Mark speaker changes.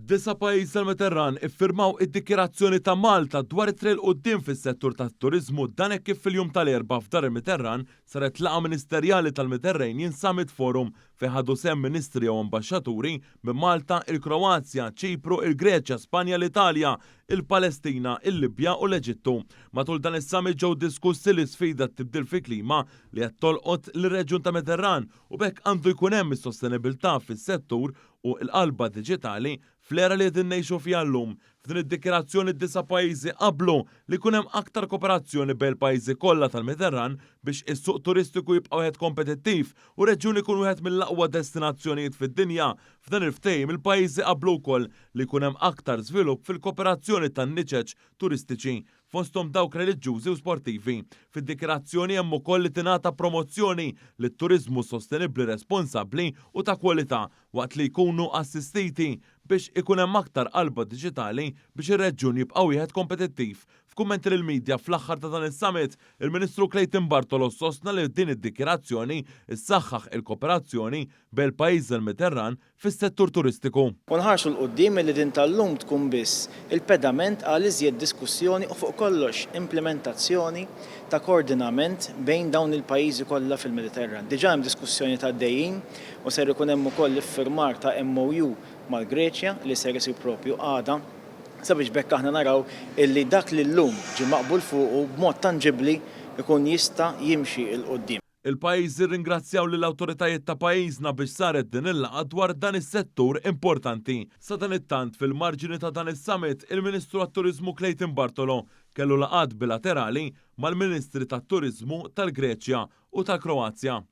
Speaker 1: Disa pajjiż tal-Mediterran iffirmaw id-dikjerazzjoni ta' Malta dwar it-triq quddiem fis-settur tat-turiżmu dan hekk kif fil-jum tal-Erbgħa f'Dar il-Mediterran saret laqgħa ministerjali tal-Mediterranean Summit Forum fejn ħadu sehem ministri jew ambaxxaturi minn Malta, il-Kroazja, Ċipru, il-Greċja, Spanja, l-Italja, il-Palestina, il-Libja u l-Eġittu. Matul dan is-summit ġew diskussi l-isfida t-tibdil fil-klima li qed tolqot lir-reġjun ta' Mediterran u b'hekk għandu jkun hemm is-sostenibilità fis-settur u l-qalba diġitali fl-era li qegħdin ngħixu fiha llum. F'din id-dikjerazzjoni d-disa pajjiżi qablu li jkun hemm aktar kooperazzjoni bejn il-pajjiżi kollha tal-Mediterran biex is-suq turistiku jibqa' wieħed kompetittiv u reġjun ikun wieħed mill-aqwa destinazzjonijiet fid-dinja. F'dan il-ftehim il-pajjiżi qablu wkoll li jkun hemm aktar żvilupp fil-kooperazzjoni tan-niċeġ turistiċi fosthom dawk reliġjużi u sportivi. Fid-dikjerazzjoni hemm ukoll li tingħata promozzjoni lit-turiżmu sostenibbli responsabbli u ta' kwalità waqt li jkunu assistiti biex ikun hemm aktar qalba diġitali biex ir-reġjun jibqa' wieħed kompetittiv. F'kummenti lill-midja fl-aħħar ta' dan is-summit, il-Ministru Clayton Bartolos sostna li din id-dikjerazzjoni issaħħaħ il-kooperazzjoni bejn il-pajjiż tal-Mediterran fis-settur turistiku.
Speaker 2: U nħarsu l-qudiem li din tal-lum tkun biss il-pedament għal iżjed diskussjoni u fuq kollox implementazzjoni ta' koordinament bejn dawn il-pajjiżi kollha fil-Mediterran. Diġà hemm diskussjoni ta' dejjin u ser ikun hemm ukoll iffirmar ta' MOU mal-Greċja li ser isir propju għada sabiex bekk aħna naraw illi dak li llum ġie maqbul fuqu b'mod tanġibbli ikun jista' jimxi l qudiem.
Speaker 1: Il-pajjiżi rringrazzjaw lill-awtoritajiet ta' pajjiżna biex saret din il-laqgħa dwar dan is-settur importanti. Sa dan it-tant fil-marġini ta' dan is-summit, il-Ministru għat-Turiżmu Clayton Bartolo kellu laqgħat bilaterali mal-Ministri tat-Turiżmu tal-Greċja u tal-Kroazja.